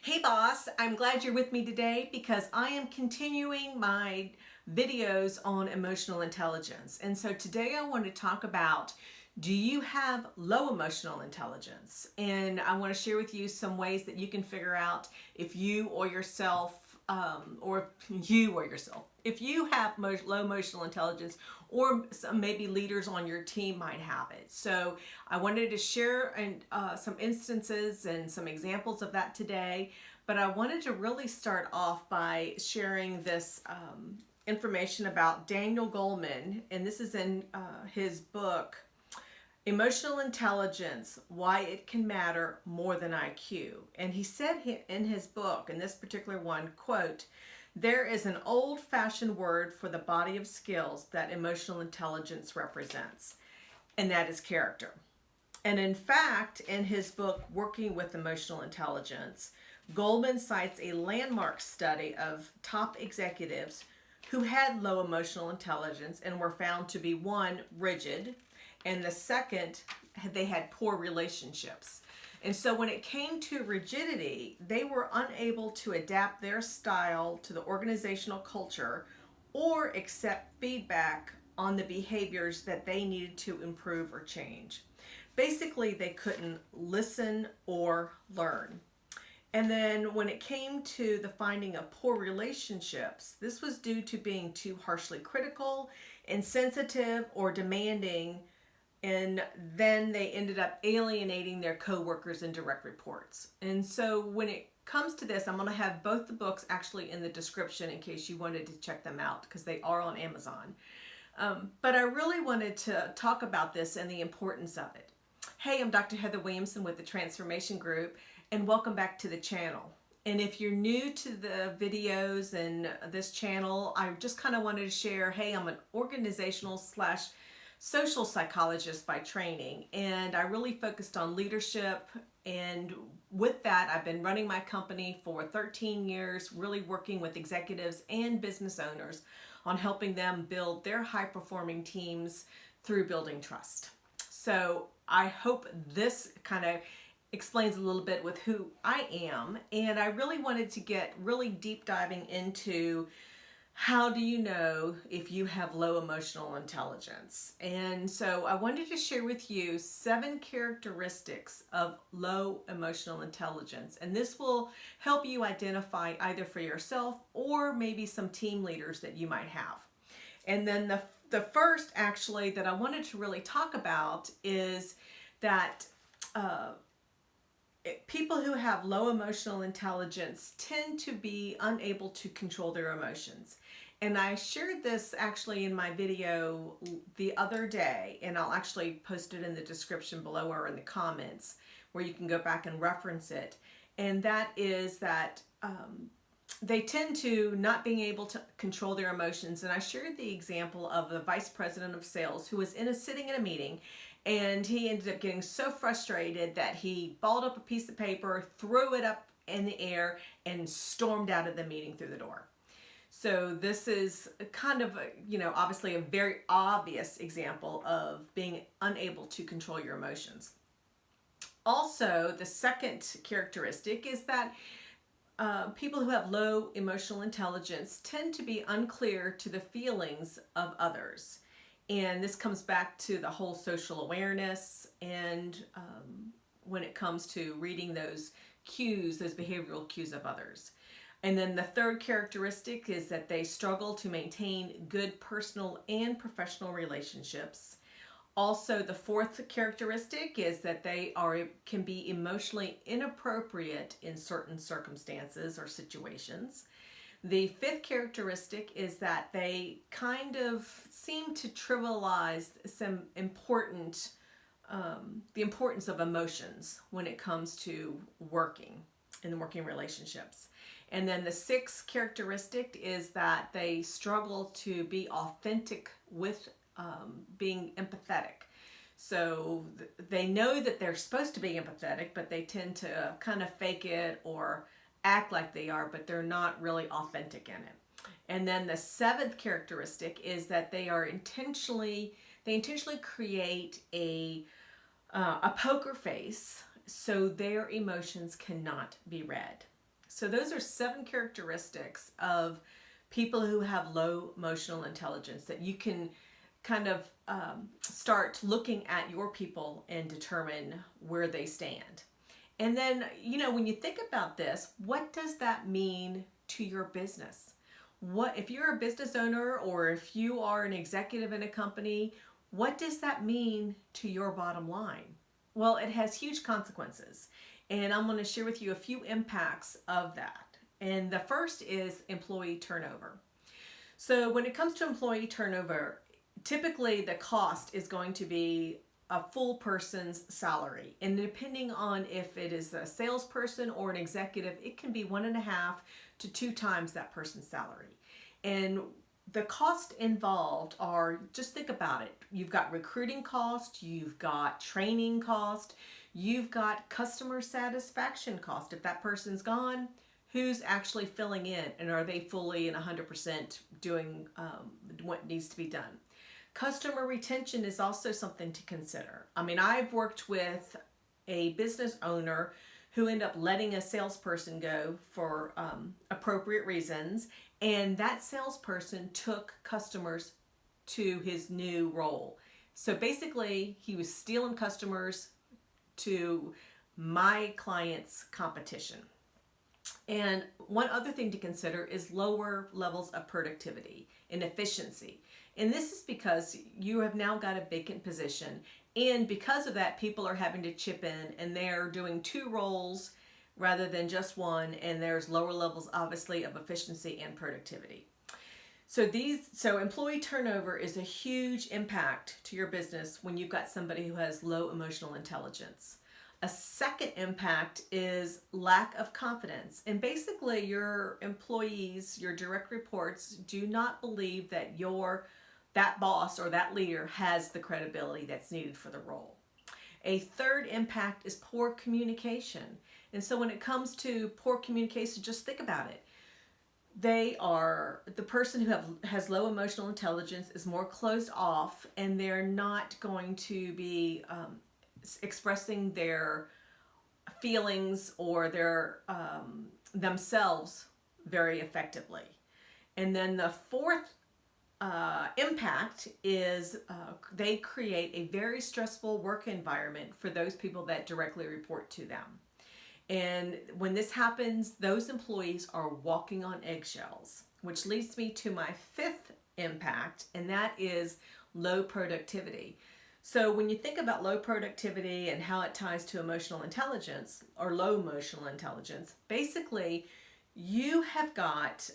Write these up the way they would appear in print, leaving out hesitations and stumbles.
Hey boss, I'm glad you're with me today because I am continuing my videos on emotional intelligence. And so today I want to talk about, do you have low emotional intelligence? And I want to share with you some ways that you can figure out if you or yourself, if you have low emotional intelligence, or maybe leaders on your team might have it. So I wanted to share some instances and some examples of that today, but I wanted to really start off by sharing this information about Daniel Goleman, and this is in his book, Emotional Intelligence, Why It Can Matter More Than IQ. And he said in his book, in this particular one, quote, "There is an old-fashioned word for the body of skills that emotional intelligence represents, and that is character." And in fact, in his book, Working with Emotional Intelligence, Goleman cites a landmark study of top executives who had low emotional intelligence and were found to be, one, rigid, and the second, they had poor relationships. And so when it came to rigidity, they were unable to adapt their style to the organizational culture or accept feedback on the behaviors that they needed to improve or change. Basically, they couldn't listen or learn. And then when it came to the finding of poor relationships, this was due to being too harshly critical, insensitive, or demanding, and then they ended up alienating their coworkers and direct reports. And so when it comes to this, I'm going to have both the books actually in the description in case you wanted to check them out, because they are on Amazon. But I really wanted to talk about this and the importance of it. Hey, I'm Dr. Heather Williamson with the Transformation Group, and welcome back to the channel. And if you're new to the videos and this channel, I just kind of wanted to share, hey, I'm an organizational / social psychologist by training, and I really focused on leadership. And with that, I've been running my company for 13 years, really working with executives and business owners on helping them build their high-performing teams through building trust. So I hope this kind of explains a little bit with who I am, and I really wanted to get really deep diving into how do you know if you have low emotional intelligence. And so I wanted to share with you 7 characteristics of low emotional intelligence, and this will help you identify either for yourself or maybe some team leaders that you might have. And then the first actually that I wanted to really talk about is that people who have low emotional intelligence tend to be unable to control their emotions. And I shared this actually in my video the other day, and I'll actually post it in the description below or in the comments where you can go back and reference it. And that is that they tend to not being able to control their emotions. And I shared the example of the vice president of sales who was sitting in a meeting, and he ended up getting so frustrated that he balled up a piece of paper, threw it up in the air, and stormed out of the meeting through the door. So this is kind of, obviously a very obvious example of being unable to control your emotions. Also, the second characteristic is that people who have low emotional intelligence tend to be unclear to the feelings of others. And this comes back to the whole social awareness and when it comes to reading those cues, those behavioral cues of others. And then the third characteristic is that they struggle to maintain good personal and professional relationships. Also, the fourth characteristic is that they can be emotionally inappropriate in certain circumstances or situations. The fifth characteristic is that they kind of seem to trivialize some important, the importance of emotions when it comes to working in working relationships. And then the sixth characteristic is that they struggle to be authentic with being empathetic. So they know that they're supposed to be empathetic, but they tend to kind of fake it or act like they are, but they're not really authentic in it. And then the seventh characteristic is that they intentionally create a poker face so their emotions cannot be read. So those are 7 characteristics of people who have low emotional intelligence that you can kind of start looking at your people and determine where they stand. And then, when you think about this, what does that mean to your business? What if you're a business owner or if you are an executive in a company, what does that mean to your bottom line? Well, it has huge consequences. And I'm going to share with you a few impacts of that. And the first is employee turnover. So when it comes to employee turnover, typically the cost is going to be a full person's salary. And depending on if it is a salesperson or an executive, it can be 1.5 to 2 times that person's salary. And the cost involved are, just think about it. You've got recruiting cost, you've got training cost, you've got customer satisfaction cost. If that person's gone, who's actually filling in, and are they fully and 100% doing what needs to be done? Customer retention is also something to consider. I mean, I've worked with a business owner who ended up letting a salesperson go for appropriate reasons, and that salesperson took customers to his new role. So basically, he was stealing customers to my client's competition. And one other thing to consider is lower levels of productivity and efficiency. And this is because you have now got a vacant position. And because of that, people are having to chip in and they're doing 2 roles rather than just one. And there's lower levels, obviously, of efficiency and productivity. So employee turnover is a huge impact to your business when you've got somebody who has low emotional intelligence. A second impact is lack of confidence. And basically your employees, your direct reports, do not believe that that boss or that leader has the credibility that's needed for the role. A third impact is poor communication. And so when it comes to poor communication, just think about it. The person who has low emotional intelligence is more closed off, and they're not going to be expressing their feelings or their themselves very effectively. And then the fourth impact is they create a very stressful work environment for those people that directly report to them. And when this happens, those employees are walking on eggshells, which leads me to my 5th impact, and that is low productivity. So when you think about low productivity and how it ties to emotional intelligence or low emotional intelligence, basically you have got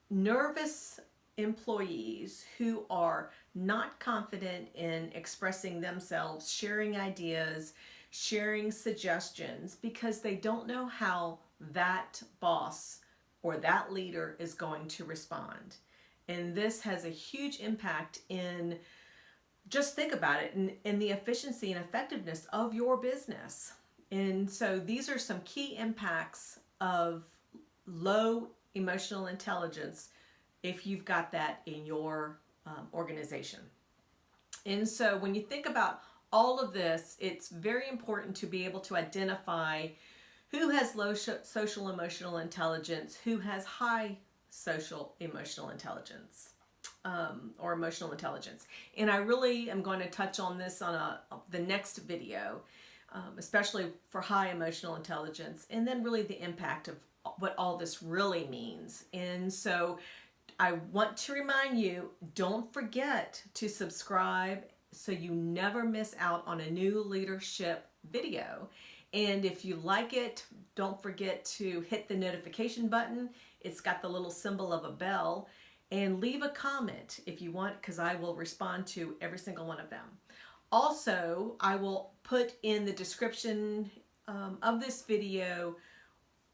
nervous employees who are not confident in expressing themselves, sharing ideas, sharing suggestions, because they don't know how that boss or that leader is going to respond. And this has a huge impact in, just think about it, in the efficiency and effectiveness of your business. And so these are some key impacts of low emotional intelligence if you've got that in your organization. And so when you think about all of this, it's very important to be able to identify who has low social emotional intelligence, who has high social emotional intelligence. Or emotional intelligence. And I really am going to touch on this on the next video, especially for high emotional intelligence, and then really the impact of what all this really means. And so I want to remind you, don't forget to subscribe so you never miss out on a new leadership video. And if you like it, don't forget to hit the notification button. It's got the little symbol of a bell. And leave a comment if you want, because I will respond to every single one of them. Also, I will put in the description of this video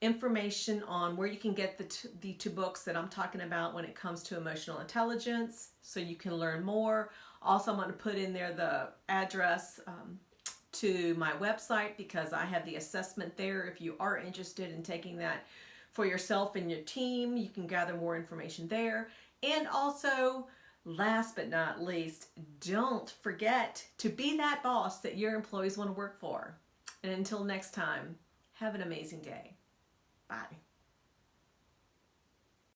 information on where you can get the 2 books that I'm talking about when it comes to emotional intelligence, so you can learn more. Also, I'm going to put in there the address to my website, because I have the assessment there. If you are interested in taking that for yourself and your team, you can gather more information there. And also, last but not least, don't forget to be that boss that your employees want to work for. And until next time, have an amazing day.